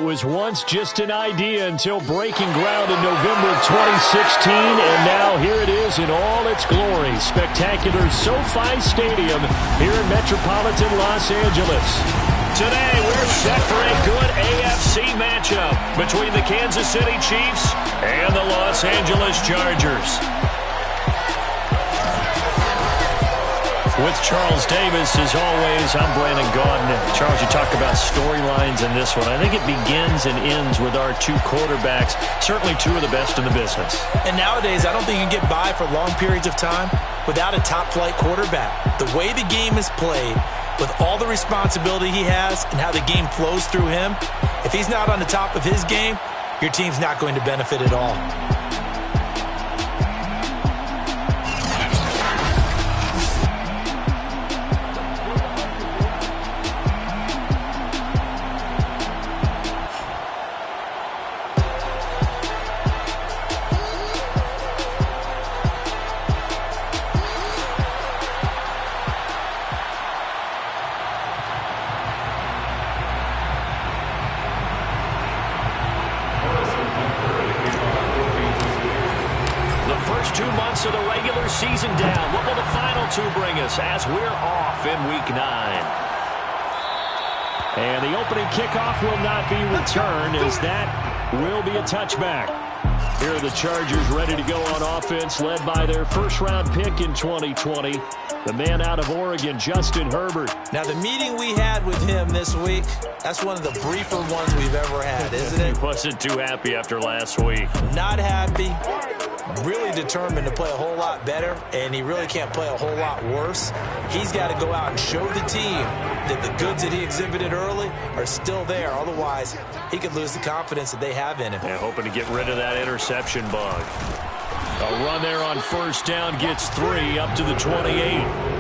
was once just an idea until breaking ground in November of 2016, and now here it is in all its glory. Spectacular SoFi Stadium here in metropolitan Los Angeles. Today, we're set for a good AFC matchup between the Kansas City Chiefs and the Los Angeles Chargers. With Charles Davis, as always, I'm Brandon Gaudin. Charles, you talk about storylines in this one. I think it begins and ends with our two quarterbacks, certainly two of the best in the business. And nowadays, I don't think you can get by for long periods of time without a top-flight quarterback. The way the game is played, with all the responsibility he has and how the game flows through him, if he's not on the top of his game, your team's not going to benefit at all. Season down. What will the final two bring us as we're off in Week 9? And the opening kickoff will not be returned, as that will be a touchback. Here are the Chargers ready to go on offense, led by their first-round pick in 2020, the man out of Oregon, Justin Herbert. Now, the meeting we had with him this week, that's one of the briefer ones we've ever had, isn't it? He wasn't too happy after last week. Not happy. Really determined to play a whole lot better, and he really can't play a whole lot worse. He's got to go out and show the team that the goods that he exhibited early are still there. Otherwise, he could lose the confidence that they have in him. Yeah, hoping to get rid of that interception bug. A run there on first down gets 3 up to the 28.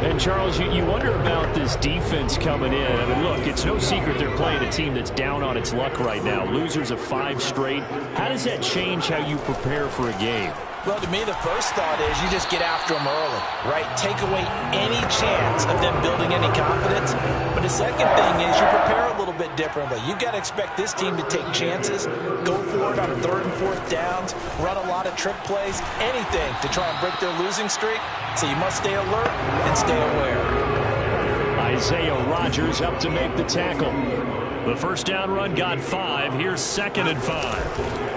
And, Charles, you wonder about this defense coming in. I mean, look, it's no secret they're playing a team that's down on its luck right now. Losers of 5 straight. How does that change how you prepare for a game? Well, to me, the first thought is you just get after them early, right? Take away any chance of them building any confidence. But the second thing is you prepare a little bit differently. You've got to expect this team to take chances, go for it on 3rd and 4th downs, run a lot of trick plays, anything to try and break their losing streak. So you must stay alert and stay aware. Isaiah Rodgers up to make the tackle. The first down run got 5. Here's 2nd and 5.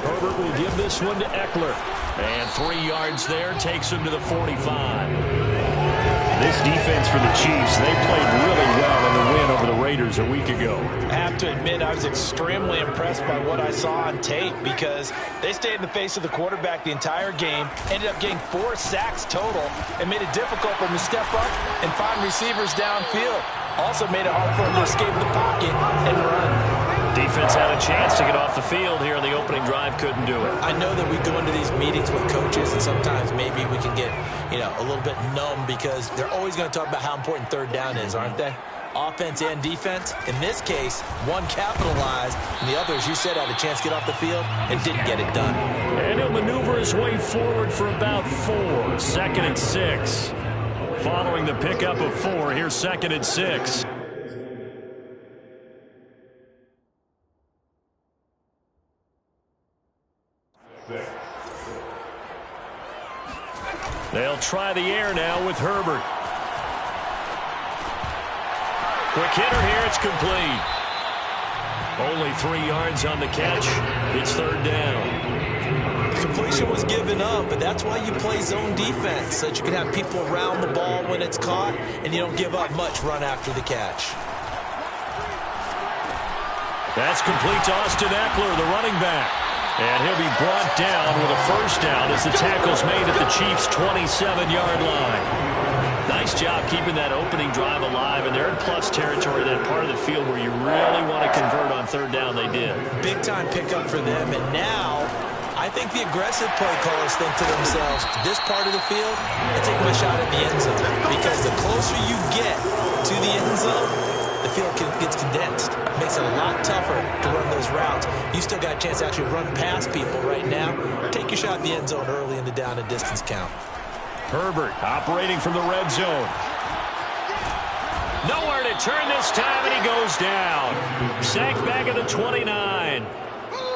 Herbert will give this one to Eckler. And 3 yards there takes him to the 45. This defense for the Chiefs, they played really well in the win over the Raiders a week ago. I have to admit, I was extremely impressed by what I saw on tape because they stayed in the face of the quarterback the entire game, ended up getting 4 sacks total, and made it difficult for him to step up and find receivers downfield. Also made it hard for him to escape the pocket and run. Defense had a chance to get off the field here in the opening drive, couldn't do it. I know that we go into these meetings with coaches, and sometimes maybe we can get, a little bit numb because they're always going to talk about how important 3rd down is, aren't they? Offense and defense. In this case, one capitalized, and the other, as you said, had a chance to get off the field and didn't get it done. And he'll maneuver his way forward for about 4. 2nd and 6. Following the pickup of 4, here's 2nd and 6. They'll try the air now with Herbert. Quick hitter here, it's complete. Only 3 yards on the catch. It's 3rd down. The completion was given up, but that's why you play zone defense, so that you can have people around the ball when it's caught, and you don't give up much run after the catch. That's complete to Austin Eckler, the running back. And he'll be brought down with a first down as the tackle's made at the Chiefs' 27-yard line. Nice job keeping that opening drive alive, and they're in plus territory, that part of the field where you really want to convert on 3rd down. They did. Big-time pickup for them, and now I think the aggressive play callers think to themselves, this part of the field, let's take a shot at the end zone, because the closer you get to the end zone, the field gets condensed. Makes it a lot tougher to run those routes. You still got a chance to actually run past people right now. Take your shot at the end zone early in the down and distance count. Herbert operating from the red zone. Nowhere to return this time, and he goes down. Sacked back at the 29.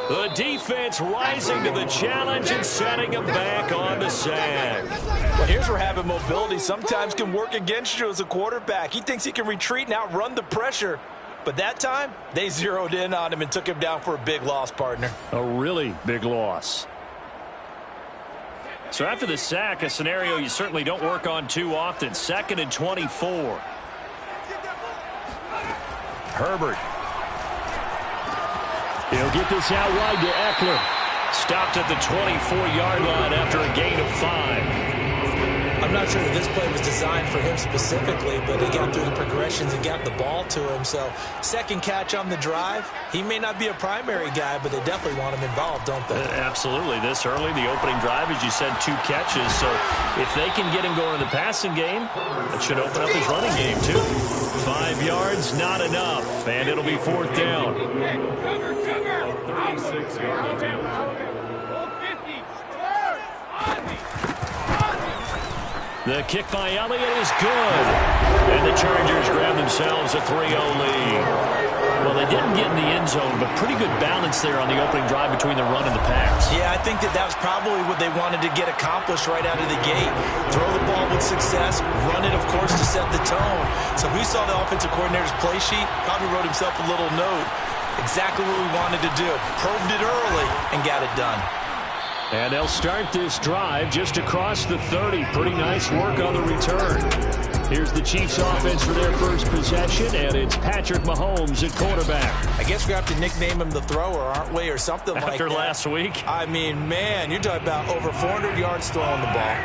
The defense rising to the challenge and setting him back on the sack. Well, here's where having mobility sometimes can work against you as a quarterback. He thinks he can retreat and outrun the pressure. But that time, they zeroed in on him and took him down for a big loss, partner. A really big loss. So after the sack, a scenario you certainly don't work on too often. 2nd and 24. Herbert. He'll get this out wide to Eckler. Stopped at the 24-yard line after a gain of 5. I'm not sure that this play was designed for him specifically, but he got through the progressions and got the ball to him. So, second catch on the drive. He may not be a primary guy, but they definitely want him involved, don't they? Absolutely. This early, the opening drive, as you said, 2 catches. So, if they can get him going in the passing game, that should open up his running game, too. 5 yards, not enough, and it'll be 4th down. The kick by Elliott is good. And the Chargers grab themselves a 3-0 lead. Well, they didn't get in the end zone, but pretty good balance there on the opening drive between the run and the pass. Yeah, I think that was probably what they wanted to get accomplished right out of the gate. Throw the ball with success, run it, of course, to set the tone. So we saw the offensive coordinator's play sheet, probably wrote himself a little note. Exactly what we wanted to do. Probed it early and got it done. And they'll start this drive just across the 30. Pretty nice work on the return. Here's the Chiefs offense for their first possession, and it's Patrick Mahomes at quarterback. I guess we have to nickname him the thrower, aren't we, or something like that. After last week? I mean, man, you're talking about over 400 yards throwing the ball.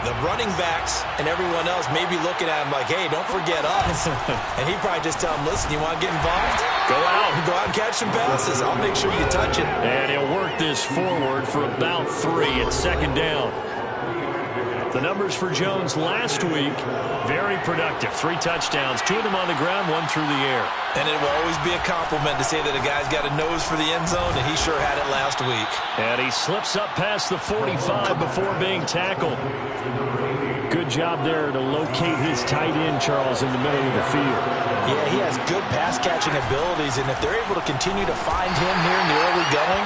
The running backs and everyone else may be looking at him like, hey, don't forget us. And he'd probably just tell him, listen, you want to get involved? Go out and catch some passes. I'll make sure you touch it. And he'll work this forward for about 3 at 2nd down. The numbers for Jones last week, very productive. 3 touchdowns, 2 of them on the ground, 1 through the air. And it will always be a compliment to say that a guy's got a nose for the end zone, and he sure had it last week. And he slips up past the 45 before being tackled. Good job there to locate his tight end, Charles, in the middle of the field. Yeah, he has good pass-catching abilities, and if they're able to continue to find him here in the early going,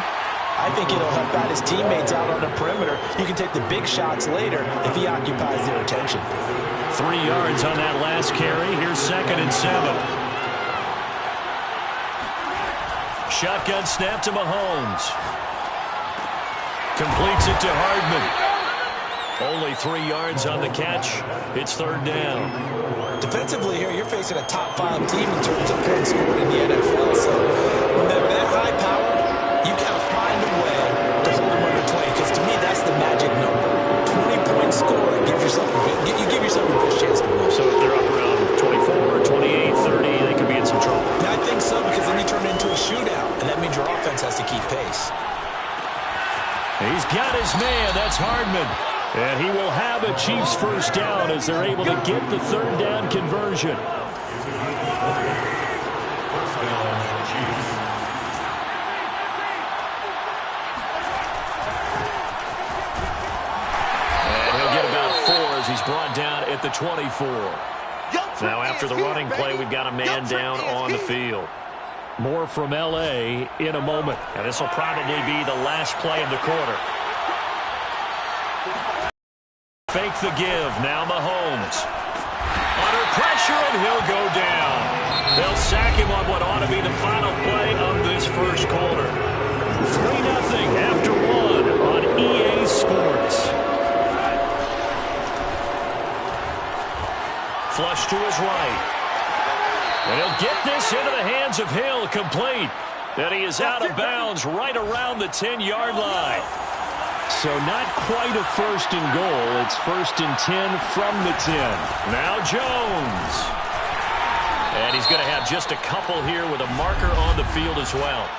I think it'll help out his teammates out on the perimeter. You can take the big shots later if he occupies their attention. 3 yards on that last carry. Here's 2nd and 7. Shotgun snap to Mahomes. Completes it to Hardman. Only 3 yards on the catch. It's 3rd down. Defensively here, you're facing a top-5 team in terms of points scored in the NFL. So when they're that high power, you got to find a way to hold them under 20. Because to me, that's the magic number. 20-point score gives yourself you give yourself a best chance to win. So if they're up around 24, 28, 30, they could be in some trouble. Yeah, I think so, because then you turn it into a shootout, and that means your offense has to keep pace. He's got his man. That's Hardman. And he will have a Chiefs first down as they're able to get the 3rd down conversion. And he'll get about 4 as he's brought down at the 24. Now after the running play, we've got a man down on the field. More from L.A. in a moment. And this will probably be the last play of the quarter. Fake the give. Now Mahomes. Under pressure, and he'll go down. They'll sack him on what ought to be the final play of this first quarter. 3-0 after 1 on EA Sports. Flush to his right. And he'll get this into the hands of Hill, complete. And he is out of bounds right around the 10-yard line. So not quite a 1st and goal. It's 1st and 10 from the 10. Now Jones. And he's going to have just a couple here with a marker on the field as well.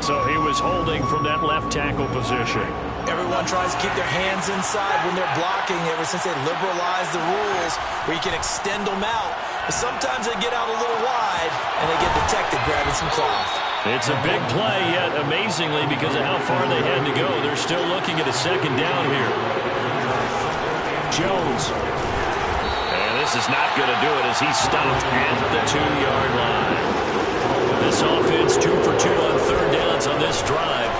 So he was holding from that left tackle position. Everyone tries to keep their hands inside when they're blocking ever since they liberalized the rules where you can extend them out. But sometimes they get out a little wide and they get detected grabbing some cloth. It's a big play, yet amazingly, because of how far they had to go, they're still looking at a second down here. Jones. And this is not going to do it as he's stopped at the 2-yard line. This offense 2 for 2 on third downs on this drive.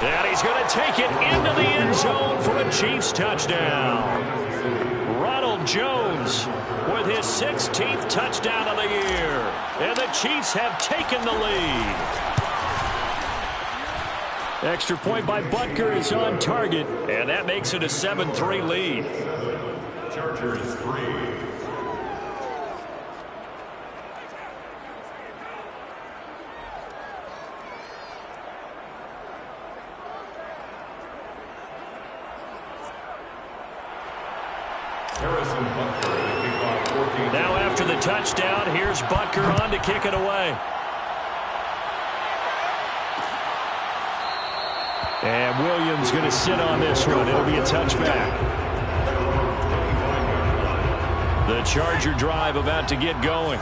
And he's going to take it into the end zone for a Chiefs touchdown. Ronald Jones with his 16th touchdown of the year. And the Chiefs have taken the lead. Extra point by Butker is on target, and that makes it a 7-3 lead. Chargers 3. Now after the touchdown, here's Butker on to kick it away. And Williams going to sit on this one. It'll be a touchback. The Charger drive about to get going.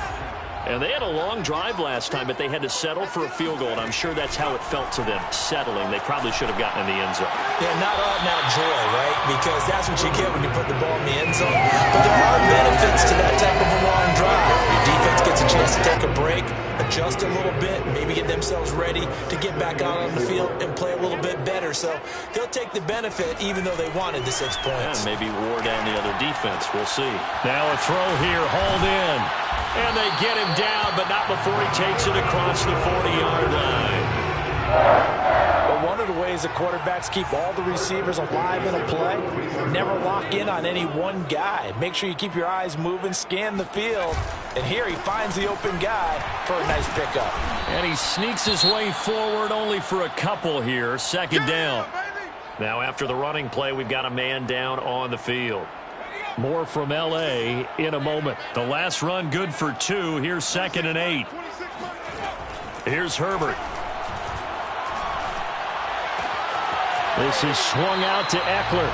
And they had a long drive last time, but they had to settle for a field goal, and I'm sure that's how it felt to them, settling. They probably should have gotten in the end zone. Yeah, not out-and-out joy, right? Because that's what you get when you put the ball in the end zone. But there are benefits to that type of a long drive. Your defense gets a chance to take a break, adjust a little bit, maybe get themselves ready to get back out on the field and play a little bit better. So they'll take the benefit even though they wanted the 6 points. And maybe wore down the other defense. We'll see. Now a throw here, hauled in. And they get him down, but not before he takes it across the 40-yard line. Well, one of the ways that quarterbacks keep all the receivers alive in a play, never lock in on any one guy. Make sure you keep your eyes moving, scan the field. And here he finds the open guy for a nice pickup. And he sneaks his way forward only for a couple here. Second down. Now after the running play, we've got a man down on the field. More from L.A. in a moment. The last run good for 2. Here's 2nd and 8. Here's Herbert. This is swung out to Eckler.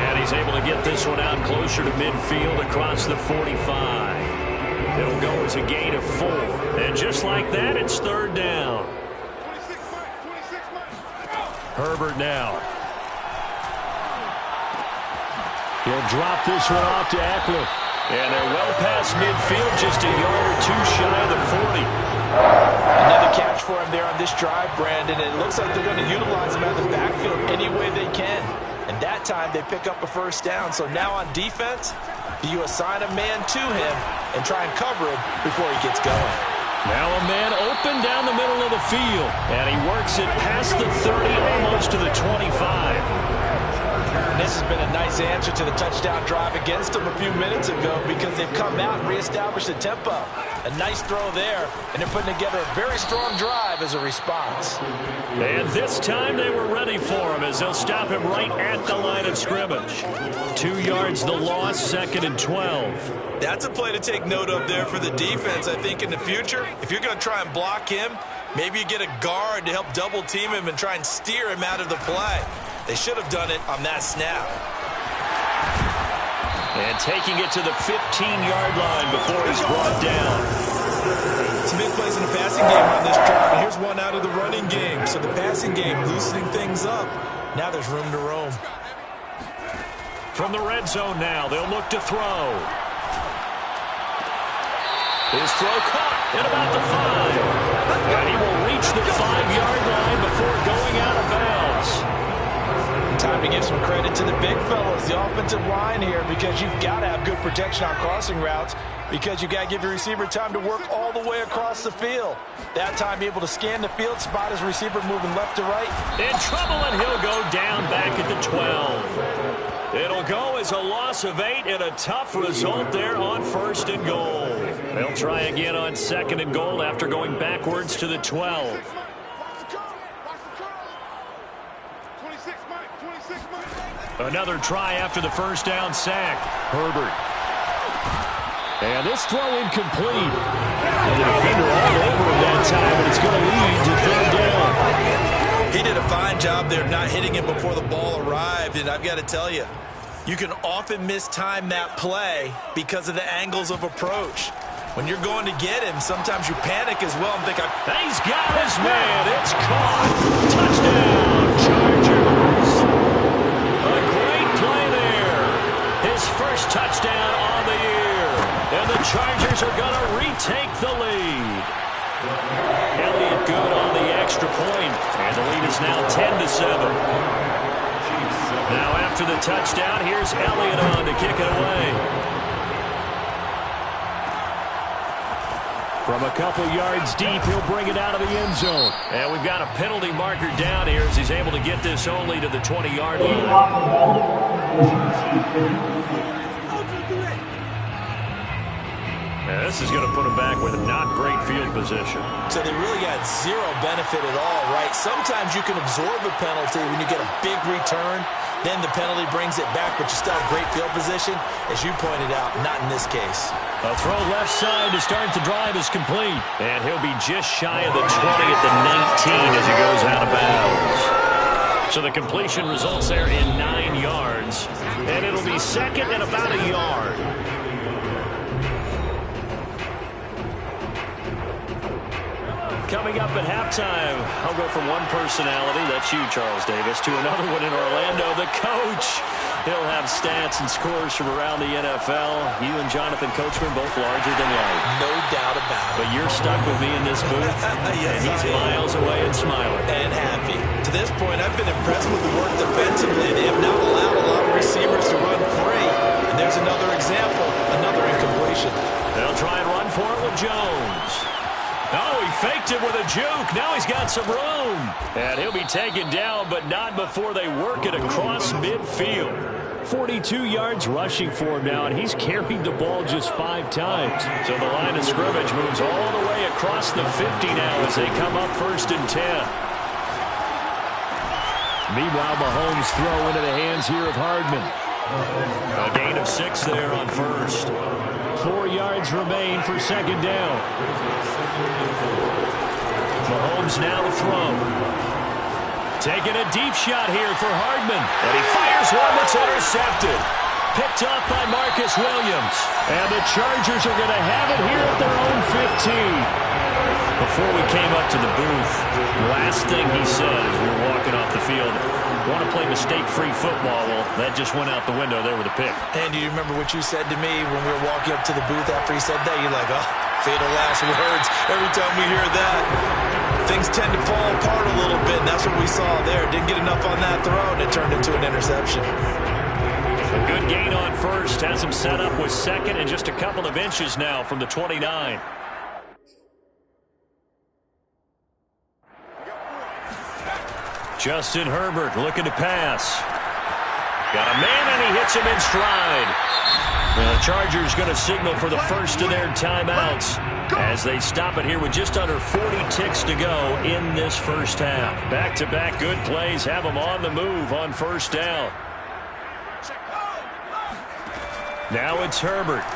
And he's able to get this one out closer to midfield across the 45. It'll go as a gain of 4. And just like that, it's third down. Herbert now. He'll drop this one off to Eckler. And they're well past midfield, just a yard or 2 shy of the 40. Another catch for him there on this drive, Brandon. It looks like they're going to utilize him out of the backfield any way they can. And that time they pick up a first down. So now on defense, do you assign a man to him and try and cover him before he gets going? Now a man open down the middle of the field. And he works it past the 30, almost to the 25. This has been a nice answer to the touchdown drive against them a few minutes ago because they've come out and reestablished the tempo. A nice throw there, and they're putting together a very strong drive as a response. And this time they were ready for him as they'll stop him right at the line of scrimmage. 2 yards the loss, 2nd and 12. That's a play to take note of there for the defense, I think, in the future. If you're going to try and block him, maybe you get a guard to help double team him and try and steer him out of the play. They should have done it on that snap. And taking it to the 15-yard line before he's brought down. Some big plays in the passing game on this drive, and here's one out of the running game. So the passing game loosening things up. Now there's room to roam. From the red zone now, they'll look to throw. His throw caught at about the 5. And he will reach the 5-yard line before going out of bounds. Time to give some credit to the big fellas, the offensive line here, because you've got to have good protection on crossing routes because you've got to give your receiver time to work all the way across the field. That time able to scan the field, spot his receiver moving left to right. In trouble, and he'll go down back at the 12. It'll go as a loss of 8 and a tough result there on 1st and goal. They'll try again on 2nd and goal after going backwards to the 12. Another try after the first down sack. Herbert. And this throw incomplete. And the defender all over him that time, but it's going to lead to third down. He did a fine job there of not hitting it before the ball arrived, and I've got to tell you, you can often mistime that play because of the angles of approach. When you're going to get him, sometimes you panic as well and think, he's got his man. It's caught. Touchdown, Chargers. A great play there. His first touchdown on the year. And the Chargers are going to retake the lead. Elliott good on the extra point. And the lead is now 10-7. Now after the touchdown, here's Elliott on to kick it away. From a couple yards deep, he'll bring it out of the end zone. And we've got a penalty marker down here as he's able to get this only to the 20-yard line. And this is going to put him back with a not great field position. So they really got zero benefit at all, right? Sometimes you can absorb a penalty when you get a big return. Then the penalty brings it back, but you still have great field position. As you pointed out, not in this case. A throw left side to start the drive is complete. And he'll be just shy of the 20 at the 19 as he goes out of bounds. So the completion results there in 9 yards. And it'll be second and about a yard. Coming up at halftime, I'll go from one personality, that's you, Charles Davis, to another one in Orlando, the coach. He'll have stats and scores from around the NFL. You and Jonathan Coachman both larger than life. No doubt about it. But you're stuck with me in this booth, yes, and he's miles away and smiling. And happy. To this point, I've been impressed with the work defensively. They have not allowed a lot of receivers to run free. And there's another example, another incompletion. They'll try and run for it with Jones. Oh, he faked it with a juke. Now he's got some room. And he'll be taken down, but not before they work it across midfield. 42 yards rushing for him now, and he's carried the ball just 5 times. So the line of scrimmage moves all the way across the 50 now as they come up 1st and 10. Meanwhile, Mahomes throw into the hands here of Hardman. A gain of 6 there on 1st. 4 yards remain for 2nd down. Mahomes now to throw. Taking a deep shot here for Hardman. And he fires one that's intercepted. Picked up by Marcus Williams. And the Chargers are going to have it here at their own 15. Before we came up to the booth, the last thing he said as we were walking off the field, want to play mistake-free football. Well, that just went out the window there with a pick. And do you remember what you said to me when we were walking up to the booth after he said that? You're like, oh, fatal last words. Every time we hear that, things tend to fall apart a little bit, and that's what we saw there. Didn't get enough on that throw, and it turned into an interception. A good gain on 1st. Has him set up with 2nd and just a couple of inches now from the 29. Justin Herbert looking to pass. Got a man, and he hits him in stride. And the Chargers going to signal for the first of their timeouts as they stop it here with just under 40 ticks to go in this first half. Back-to-back good plays have them on the move on 1st down. Now it's Herbert.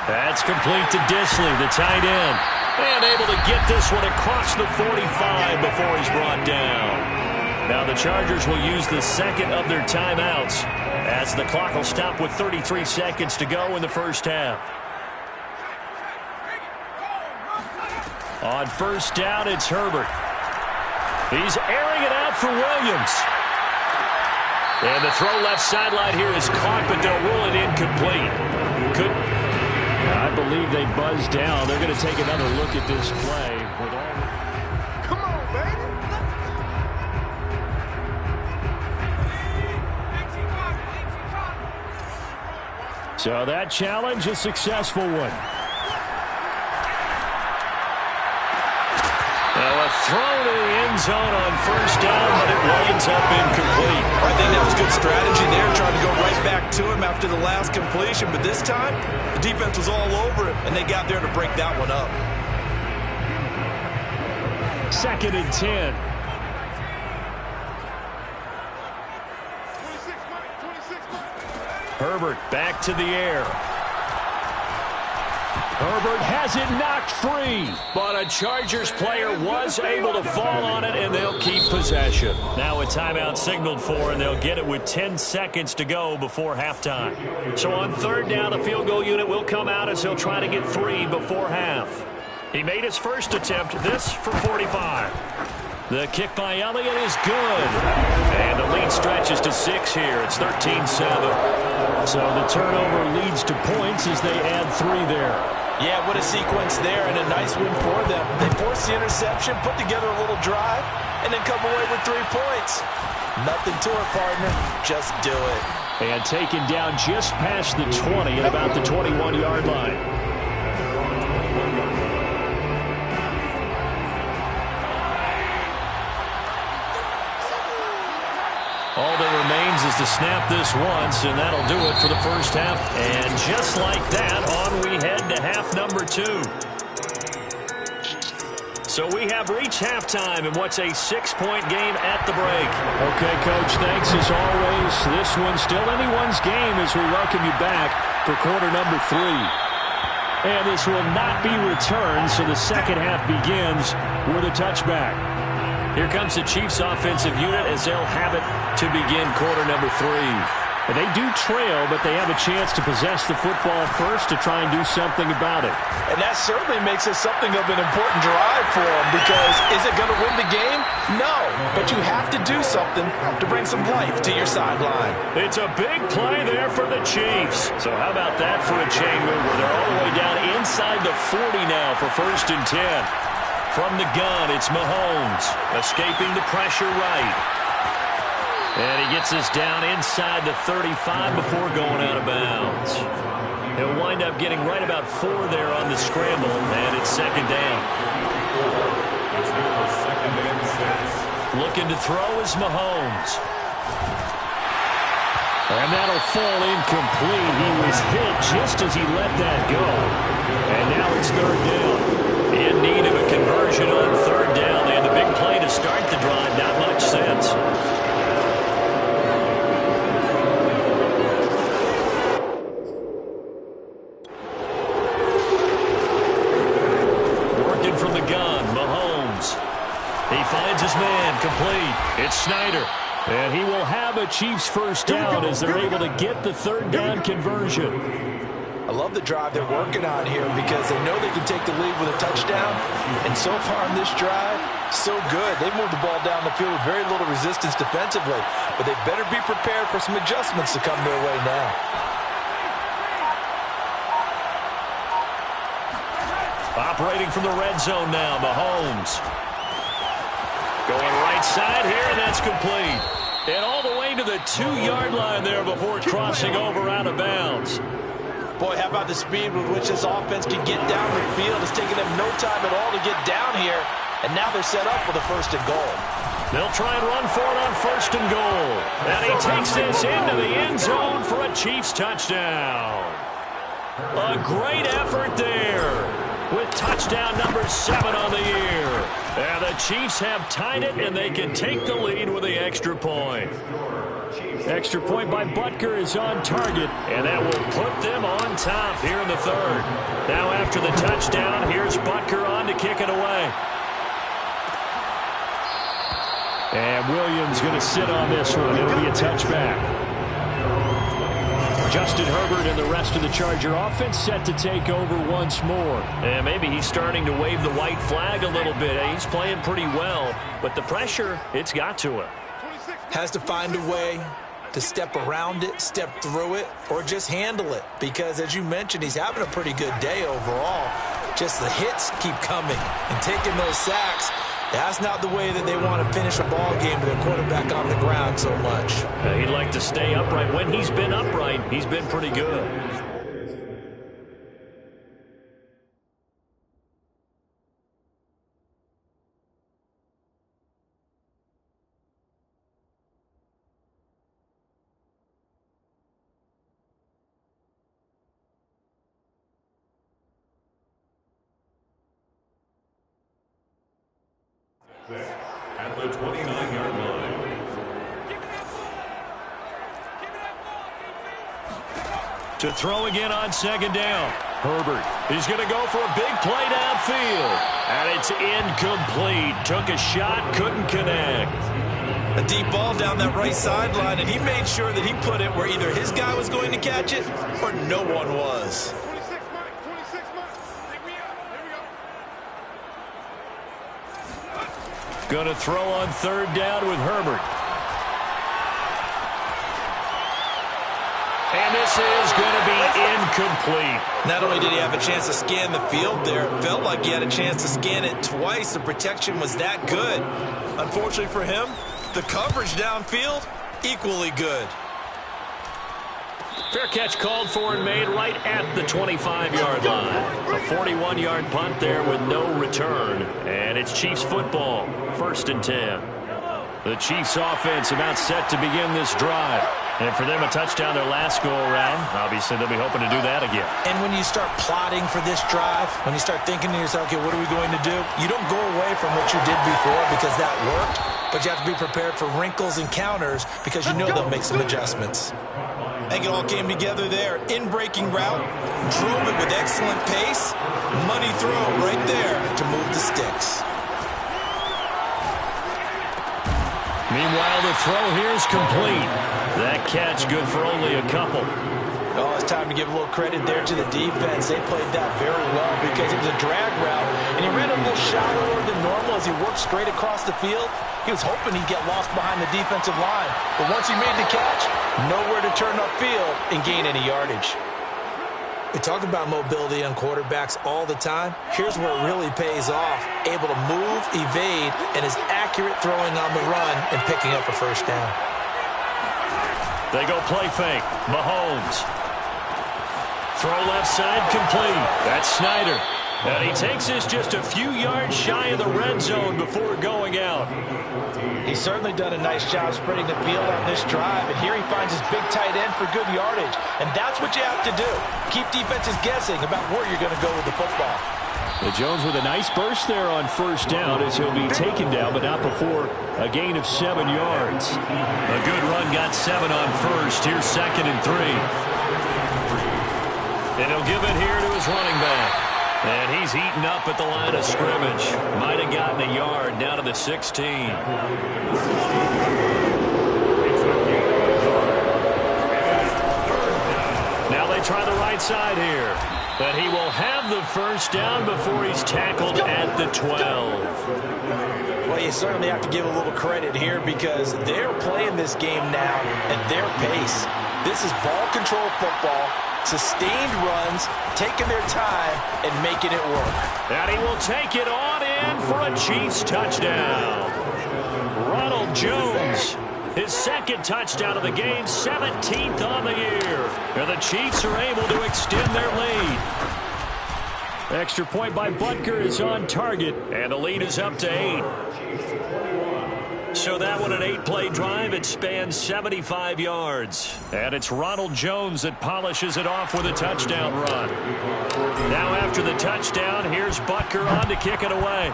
That's complete to Disley, the tight end. And able to get this one across the 45 before he's brought down. Now the Chargers will use the 2nd of their timeouts as the clock will stop with 33 seconds to go in the first half. On 1st down, it's Herbert. He's airing it out for Williams. And the throw left sideline here is caught, but they'll rule it incomplete. I believe they buzzed down. They're going to take another look at this play. Come on, baby. So that challenge, a successful one. Now a throw to the end zone on 1st down, but it winds up incomplete. I think that was good strategy there, trying to go right back to him after the last completion. But this time, the defense was all over it, and they got there to break that one up. 2nd and 10. Herbert back to the air. Herbert has it knocked free, but a Chargers player was able to fall on it, and they'll keep possession. Now a timeout signaled for, and they'll get it with 10 seconds to go before halftime. So on third down, the field goal unit will come out as he'll try to get 3 before half. He made his first attempt, this for 45. The kick by Elliott is good. And the lead stretches to 6 here. It's 13-7. So the turnover leads to points as they add 3 there. Yeah, what a sequence there, and a nice win for them. They force the interception, put together a little drive, and then come away with 3 points. Nothing to it, partner. Just do it. And taken down just past the 20 at about the 21-yard line. All that remains is to snap this once, and that'll do it for the first half. And just like that, on we head to half number 2. So we have reached halftime in what's a 6-point game at the break. Okay, Coach, thanks as always. This one's still anyone's game as we welcome you back for quarter number 3. And this will not be returned, so the second half begins with a touchback. Here comes the Chiefs offensive unit as they'll have it to begin quarter number 3. And they do trail, but they have a chance to possess the football first to try and do something about it. And that certainly makes it something of an important drive for them, because is it going to win the game? No, but you have to do something to bring some life to your sideline. It's a big play there for the Chiefs. So how about that for a chain mover? They're all the way down inside the 40 now for 1st and 10. From the gun, it's Mahomes, escaping the pressure right. And he gets us down inside the 35 before going out of bounds. He'll wind up getting right about 4 there on the scramble, and it's 2nd down. Looking to throw is Mahomes. And that'll fall incomplete. He was hit just as he let that go. And now it's 3rd down. In need of a conversion on 3rd down. They had the big play to start the drive. Not much sense. Working from the gun, Mahomes. He finds his man, complete. It's Snyder. And he will have a Chiefs first down as they're able to get the 3rd down conversion. I love the drive they're working on here because they know they can take the lead with a touchdown. And so far on this drive, so good. They moved the ball down the field with very little resistance defensively. But they better be prepared for some adjustments to come their way now. Operating from the red zone now, Mahomes. Going right side here, and that's complete. And all the way to the 2-yard line there before crossing over out of bounds. Boy, how about the speed with which this offense can get down the field? It's taken them no time at all to get down here, and now they're set up for the 1st and goal. They'll try and run for it on 1st and goal. And he takes this into the end zone for a Chiefs touchdown. A great effort there with touchdown number 7 on the year. And the Chiefs have tied it, and they can take the lead with the extra point. Extra point by Butker is on target, and that will put them on top here in the 3rd. Now after the touchdown, here's Butker on to kick it away. And Williams going to sit on this one. It'll be a touchback. Justin Herbert and the rest of the Charger offense set to take over once more. And maybe he's starting to wave the white flag a little bit. He's playing pretty well, but the pressure, it's got to him. Has to find a way to step around it, step through it, or just handle it. Because, as you mentioned, he's having a pretty good day overall. Just the hits keep coming and taking those sacks. That's not the way that they want to finish a ball game with a quarterback on the ground so much. He'd like to stay upright. When he's been upright, he's been pretty good. At the 29-yard line. To throw again on 2nd down. Herbert is going to go for a big play downfield. And it's incomplete. Took a shot, couldn't connect. A deep ball down that right sideline, and he made sure that he put it where either his guy was going to catch it or no one was. 26 Mike, 26 Mike. Take me out. Here we go. Going to throw on third down with Herbert. And this is going to be incomplete. Not only did he have a chance to scan the field there, it felt like he had a chance to scan it twice. The protection was that good. Unfortunately for him, the coverage downfield, equally good. Fair catch called for and made right at the 25-yard line. A 41-yard punt there with no return. And it's Chiefs football, 1st and 10. The Chiefs offense about set to begin this drive. And for them, a touchdown their last go-around. Obviously, they'll be hoping to do that again. And when you start plotting for this drive, when you start thinking to yourself, okay, what are we going to do? You don't go away from what you did before because that worked, but you have to be prepared for wrinkles and counters because you know they'll make some adjustments. I think it all came together there. In-breaking route, drove it with excellent pace, money throw right there to move the sticks. Meanwhile, the throw here is complete. That catch good for only a couple. Oh, it's time to give a little credit there to the defense. They played that very well because it was a drag route, and he ran a little shallower than normal as he worked straight across the field. He was hoping he'd get lost behind the defensive line, but once he made the catch, nowhere to turn upfield and gain any yardage. We talk about mobility on quarterbacks all the time. Here's where it really pays off. Able to move, evade, and is accurate throwing on the run and picking up a first down. They go play fake. Mahomes. Throw left side complete. That's Snyder. And he takes this just a few yards shy of the red zone before going out. He's certainly done a nice job spreading the field on this drive, and here he finds his big tight end for good yardage. And that's what you have to do. Keep defenses guessing about where you're going to go with the football. Jones with a nice burst there on first down as he'll be taken down, but not before a gain of 7 yards. A good run got 7 on first. Here's 2nd and 3. And he'll give it here to his running back. And he's eaten up at the line of scrimmage. Might have gotten a yard down to the 16. Now they try the right side here. But he will have the first down before he's tackled at the 12. Well, you certainly have to give a little credit here because they're playing this game now at their pace. This is ball control football, sustained runs, taking their time, and making it work. And he will take it on in for a Chiefs touchdown. Ronald Jones, his 2nd touchdown of the game, 17th on the year. And the Chiefs are able to extend their lead. Extra point by Butker is on target, and the lead is up to 8. So that one, an 8-play drive. It spans 75 yards. And it's Ronald Jones that polishes it off with a touchdown run. Now after the touchdown, here's Butker on to kick it away.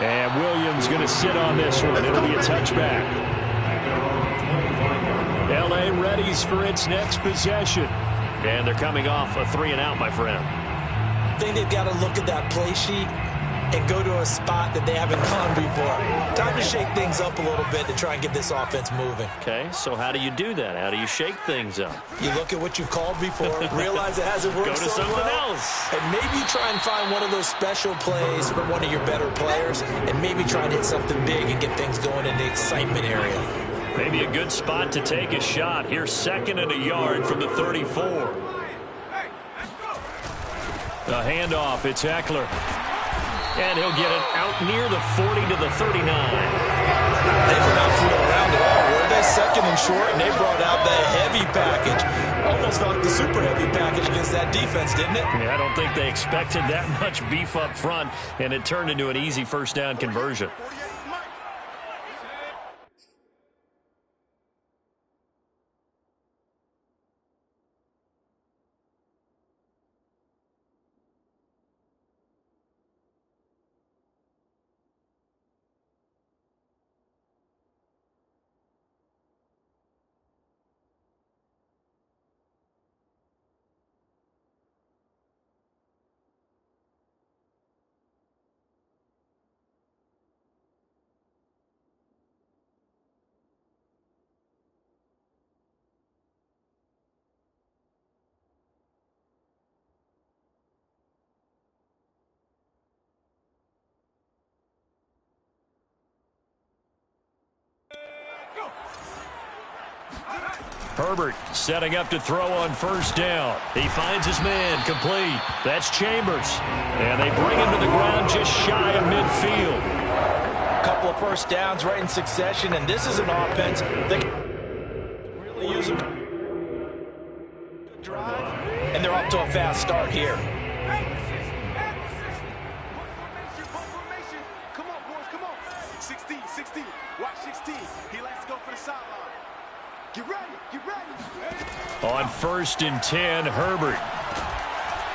And Williams going to sit on this one. It'll be a touchback. L.A. readies for its next possession. And they're coming off a 3 and out, my friend. I think they've got to look at that play sheet and go to a spot that they haven't gone before. Time to shake things up a little bit to try and get this offense moving. Okay, so how do you do that? How do you shake things up? You look at what you've called before, realize it hasn't worked Go to so something well, else. and maybe try and find one of those special plays from one of your better players, and maybe try and hit something big and get things going in the excitement area. Maybe a good spot to take a shot. Here's 2nd and a yard from the 34. The handoff, it's Eckler. And he'll get it out near the 40 to the 39. They were not fooling around at all, were they? 2nd and short, and they brought out the heavy package. Almost like the super heavy package against that defense, didn't it? Yeah, I don't think they expected that much beef up front, and it turned into an easy first down conversion. Herbert setting up to throw on first down. He finds his man, complete. That's Chambers. And they bring him to the ground just shy of midfield. A couple of first downs right in succession, and this is an offense that can really use a good drive. And they're off to a fast start here. Come on, boys, come on. 16, 16. Watch 16. He likes to go for the sideline. Get ready, get ready. On 1st and 10, Herbert.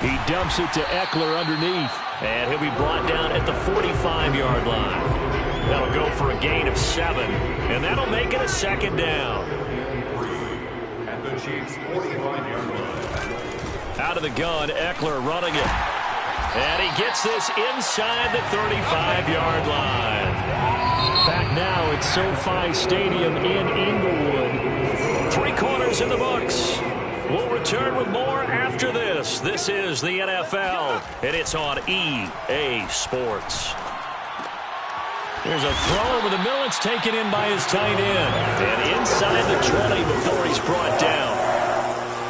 He dumps it to Eckler underneath. And he'll be brought down at the 45-yard line. That'll go for a gain of 7. And that'll make it a 2nd down. At the Chiefs' 45-yard line. Out of the gun, Eckler running it. And he gets this inside the 35-yard line. Back now at SoFi Stadium in Inglewood. 3 quarters in the books. We'll return with more after this. This is the NFL, and it's on EA Sports. There's a throw over the middle. It's taken in by his tight end. And inside the 20 before he's brought down.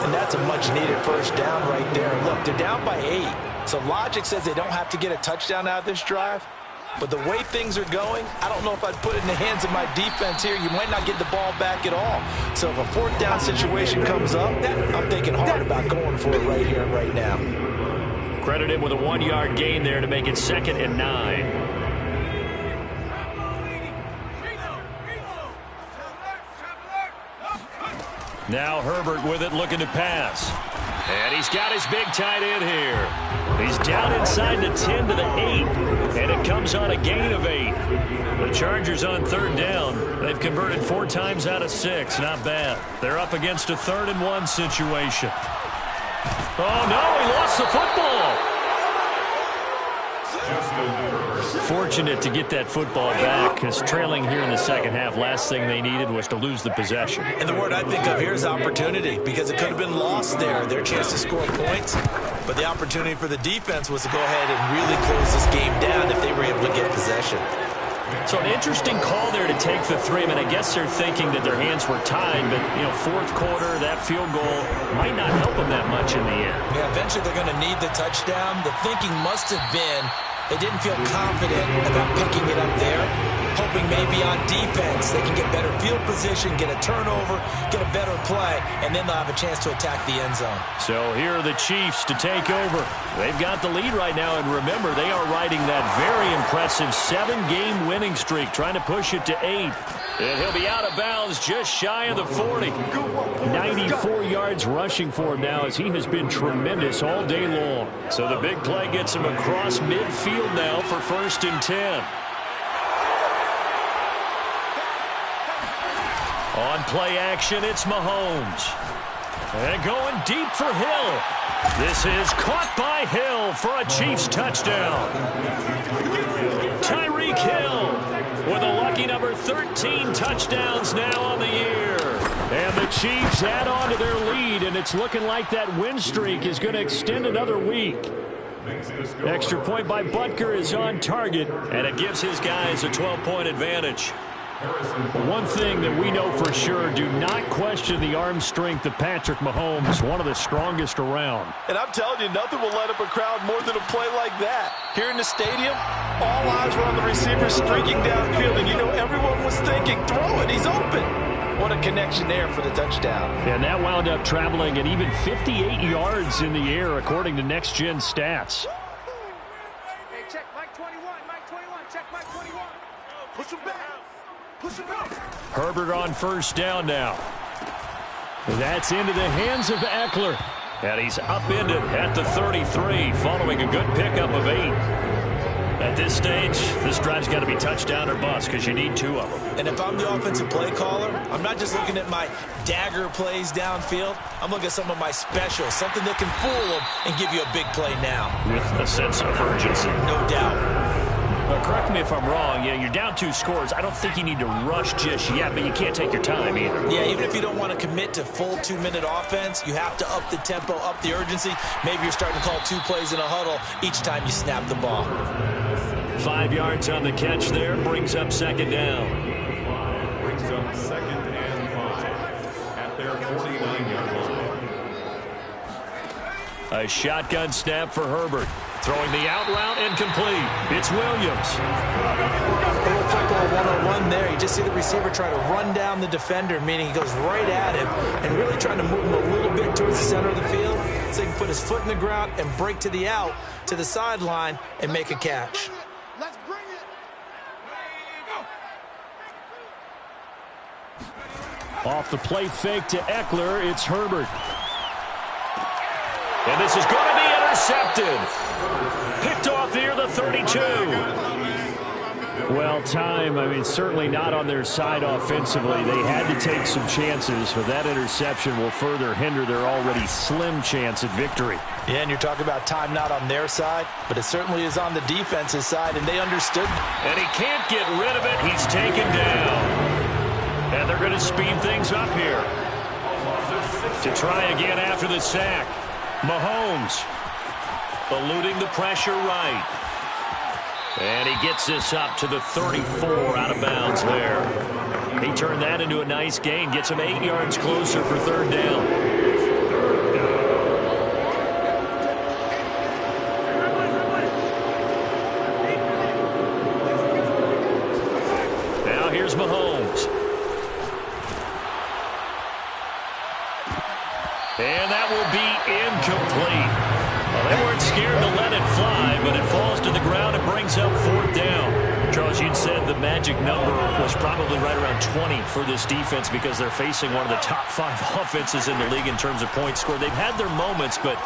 And that's a much-needed first down right there. Look, they're down by 8. So logic says they don't have to get a touchdown out of this drive. But the way things are going, I don't know if I'd put it in the hands of my defense here. You might not get the ball back at all. So if a 4th down situation comes up, I'm thinking hard about going for it right here and right now. Credit him with a 1-yard gain there to make it 2nd and 9. Now Herbert with it, looking to pass. And he's got his big tight end here. He's down inside the 10 to the 8. And it comes on a gain of 8. The Chargers on 3rd down. They've converted 4 times out of 6. Not bad. They're up against a 3rd and 1 situation. Oh, no, he lost the football. Fortunate to get that football back, because trailing here in the second half, last thing they needed was to lose the possession. And the word I think of here is opportunity, because it could have been lost there. Their chance to score points, but the opportunity for the defense was to go ahead and really close this game down if they were able to get possession. So an interesting call there to take the 3. I mean, I guess they're thinking that their hands were tied, but, you know, 4th quarter, that field goal might not help them that much in the end. Yeah, eventually they're going to need the touchdown. The thinking must have been they didn't feel confident about picking it up there, hoping maybe on defense they can get better field position, get a turnover, get a better play, and then they'll have a chance to attack the end zone. So here are the Chiefs to take over. They've got the lead right now, and remember, they are riding that very impressive 7-game winning streak, trying to push it to 8. And he'll be out of bounds just shy of the 40. 94 yards rushing for him now, as he has been tremendous all day long. So the big play gets him across midfield now for 1st and 10. On play action, it's Mahomes. And going deep for Hill. This is caught by Hill for a Chiefs touchdown. Tyreek Hill with a lucky number 13 touchdowns now on the year. And the Chiefs add on to their lead, and it's looking like that win streak is going to extend another week. Extra point by Butker is on target, and it gives his guys a 12-point advantage. One thing that we know for sure, do not question the arm strength of Patrick Mahomes, one of the strongest around. And I'm telling you, nothing will light up a crowd more than a play like that. Here in the stadium, all eyes were on the receiver streaking downfield, and you know everyone was thinking, throw it, he's open. What a connection there for the touchdown. And that wound up traveling at even 58 yards in the air, according to Next Gen Stats. Hey, check Mike 21, Mike 21, check Mike 21. Push him back. Push him back. Herbert on 1st down now. That's into the hands of Eckler. And he's upended at the 33, following a good pickup of 8. At this stage, this drive's got to be touchdown or bust, because you need 2 of them. And if I'm the offensive play caller, I'm not just looking at my dagger plays downfield. I'm looking at some of my specials, something that can fool them and give you a big play now. With a sense of urgency. No doubt. But correct me if I'm wrong. Yeah, you're down 2 scores. I don't think you need to rush just yet, but you can't take your time either. Yeah, even if you don't want to commit to full 2-minute offense, you have to up the tempo, up the urgency. Maybe you're starting to call 2 plays in a huddle each time you snap the ball. 5 yards on the catch there, brings up 2nd down. Brings up 2nd A shotgun snap for Herbert. Throwing the out route incomplete. It's Williams. A little football 101 there. You just see the receiver try to run down the defender, meaning he goes right at him and really trying to move him a little bit towards the center of the field so he can put his foot in the ground and break to the out, to the sideline, and make a catch. Let's bring it. Off the play fake to Eckler, it's Herbert. And this is going to be intercepted. Picked off near the 32. Well, time, certainly not on their side offensively. They had to take some chances, but that interception will further hinder their already slim chance at victory. Yeah, and you're talking about time not on their side, but it certainly is on the defense's side, and they understood. And he can't get rid of it. He's taken down. And they're going to speed things up here. To try again after the sack. Mahomes eluding the pressure right. And he gets this up to the 34 out of bounds there. He turned that into a nice gain. Gets him 8 yards closer for third down. Now here's Mahomes. And that will be incomplete. Well, they weren't scared to let it fly, but it falls to the ground and brings up fourth down. Charles, you'd said the magic number was probably right around 20 for this defense because they're facing one of the top 5 offenses in the league in terms of points scored. They've had their moments, but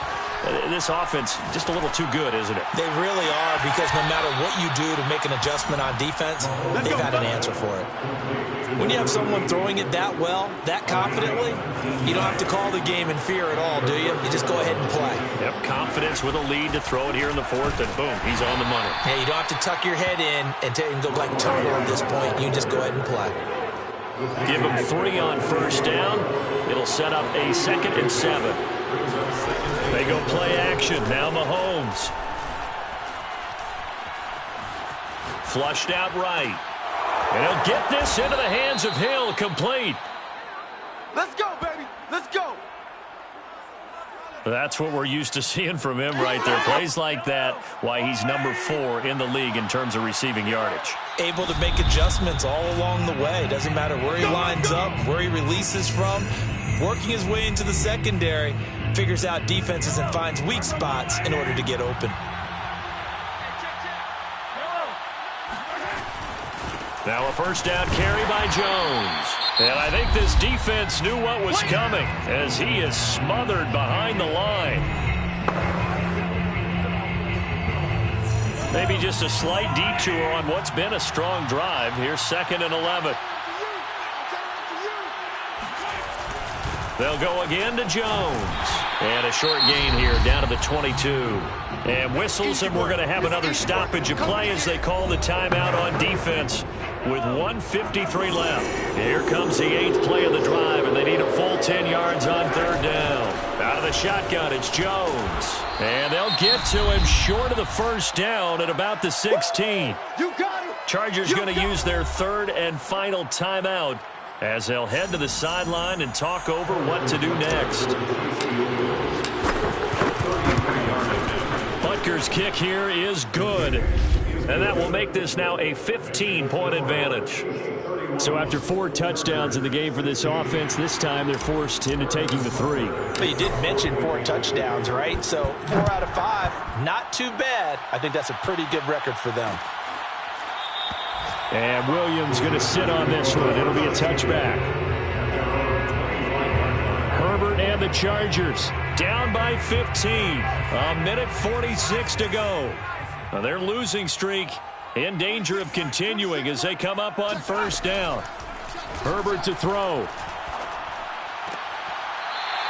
this offense just a little too good, isn't it? They really are, because no matter what you do to make an adjustment on defense, they've had an answer for it. When you have someone throwing it that well, that confidently, you don't have to call the game in fear at all, do you? You just go ahead and play. Yep, confidence with a lead to throw it here in the fourth, and boom, he's on the money. Yeah, you don't have to tuck your head in and go like turtle at this point. You just go ahead and play. Give him 3 on first down. It'll set up a 2nd and 7. They go play action. Now Mahomes. Flushed out right. And he'll get this into the hands of Hill, complete. Let's go, baby. Let's go. That's what we're used to seeing from him right there. Plays like that, why he's number 4 in the league in terms of receiving yardage. Able to make adjustments all along the way. Doesn't matter where he lines up, where he releases from. Working his way into the secondary, figures out defenses and finds weak spots in order to get open. Now a first down carry by Jones. And I think this defense knew what was coming as he is smothered behind the line. Maybe just a slight detour on what's been a strong drive. Here's 2nd and 11. They'll go again to Jones. And a short gain here down to the 22. And whistles, and we're going to have another stoppage of play as they call the timeout on defense with 1:53 left. Here comes the 8th play of the drive, and they need a full 10 yards on third down. Out of the shotgun, it's Jones. And they'll get to him short of the first down at about the 16. Chargers going to use their 3rd and final timeout as they'll head to the sideline and talk over what to do next. Butker's kick here is good. And that will make this now a 15-point advantage. So after 4 touchdowns in the game for this offense, this time they're forced into taking the 3. But you did mention 4 touchdowns, right? So 4 out of 5, not too bad. I think that's a pretty good record for them. And Williams going to sit on this one. It'll be a touchback. Herbert and the Chargers down by 15. A minute 46 to go. Now their losing streak in danger of continuing as they come up on first down. Herbert to throw.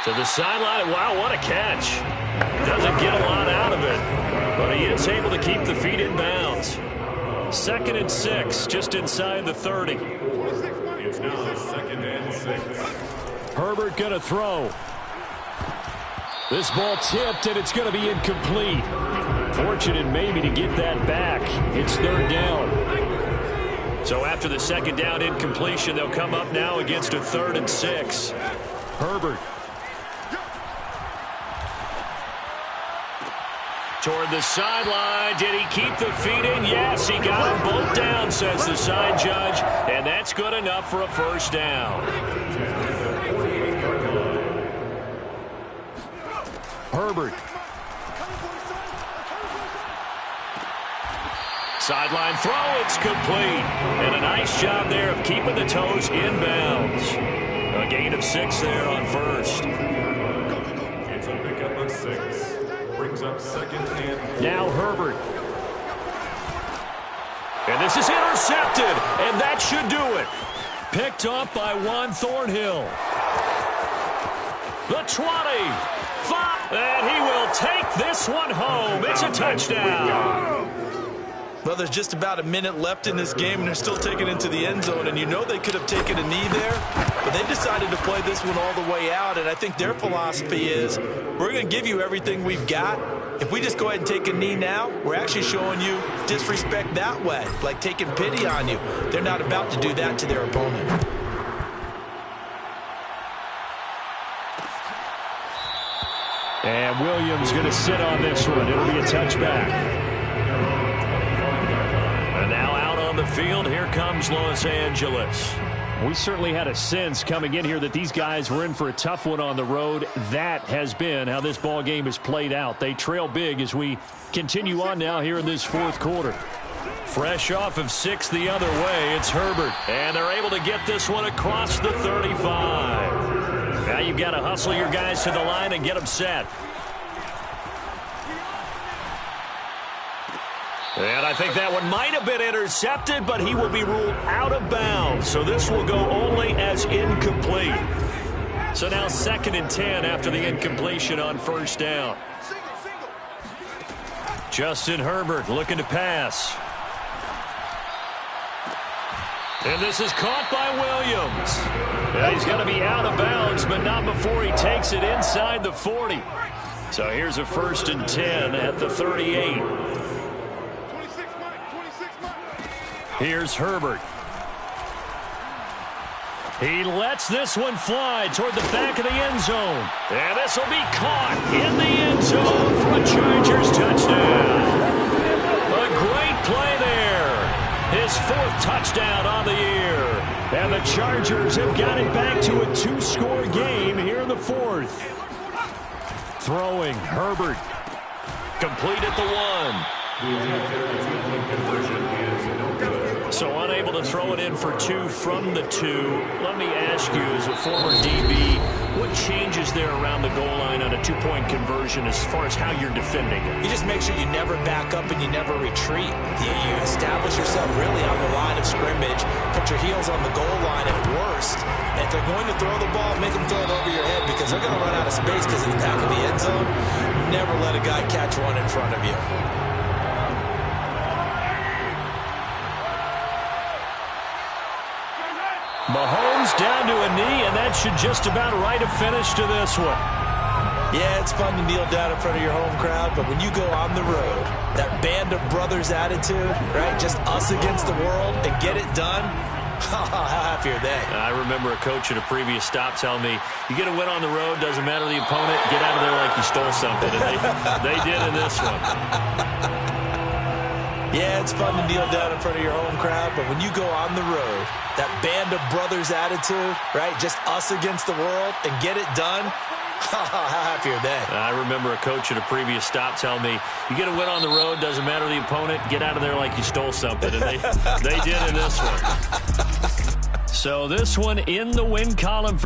To the sideline. Wow, what a catch. Doesn't get a lot out of it, but he is able to keep the feet in bounds. 2nd and 6, just inside the 30. It's now 2nd and 6. Herbert going to throw. This ball tipped, and it's going to be incomplete. Fortunate maybe to get that back. It's third down. So after the 2nd down incompletion, they'll come up now against a 3rd and 6. Herbert. toward the sideline. Did he keep the feet in? Yes, he got them both down, says the side judge. And that's good enough for a first down. Herbert. Sideline throw, it's complete. And a nice job there of keeping the toes inbounds. A gain of 6 there on first. It's a pickup of 6. Brings up second and... Now Herbert. And this is intercepted, and that should do it. Picked up by Juan Thornhill. The 20. 5. And he will take this one home. It's a touchdown. Well, there's just about a minute left in this game, and they're still taking it into the end zone. And you know they could have taken a knee there, but they decided to play this one all the way out. And I think their philosophy is, we're going to give you everything we've got. If we just go ahead and take a knee now, we're actually showing you disrespect that way, like taking pity on you. They're not about to do that to their opponent. And Williams going to sit on this one. It'll be a touchback. And now out on the field, here comes Los Angeles. We certainly had a sense coming in here that these guys were in for a tough one on the road. That has been how this ball game has played out. They trail big as we continue on now here in this fourth quarter. Fresh off of 6 the other way, it's Herbert. And they're able to get this one across the 35. Now you've got to hustle your guys to the line and get them set. And I think that one might have been intercepted, but he will be ruled out of bounds. So this will go only as incomplete. So now 2nd and 10 after the incompletion on first down. Justin Herbert looking to pass. And this is caught by Williams. Yeah, he's going to be out of bounds, but not before he takes it inside the 40. So here's a 1st and 10 at the 38. Here's Herbert. He lets this one fly toward the back of the end zone. And this will be caught in the end zone for a Chargers touchdown. A great play there. His 4th touchdown on the year. And the Chargers have got it back to a 2-score game here in the 4th. Throwing, Herbert. Complete at the 1. So unable to throw it in for 2 from the 2. Let me ask you, as a former DB, what changes there around the goal line on a 2-point conversion as far as how you're defending it? You just make sure you never back up and you never retreat. You establish yourself really on the line of scrimmage, put your heels on the goal line at worst. And if they're going to throw the ball, make them throw it over your head because they're going to run out of space because of the back of the end zone. Never let a guy catch one in front of you. Mahomes down to a knee, and that should just about write a finish to this one. Yeah, it's fun to kneel down in front of your home crowd, but when you go on the road, that band of brothers attitude, right, just us against the world, and get it done, how happy are they? I remember a coach at a previous stop telling me, you get a win on the road, doesn't matter the opponent, get out of there like you stole something, and they did in this one. Yeah, it's fun to kneel down in front of your home crowd, but when you go on the road, that band of brothers attitude, right, just us against the world, and get it done, how happy are they? I remember a coach at a previous stop telling me, you get a win on the road, doesn't matter the opponent, get out of there like you stole something, and they did in this one. So this one in the win column.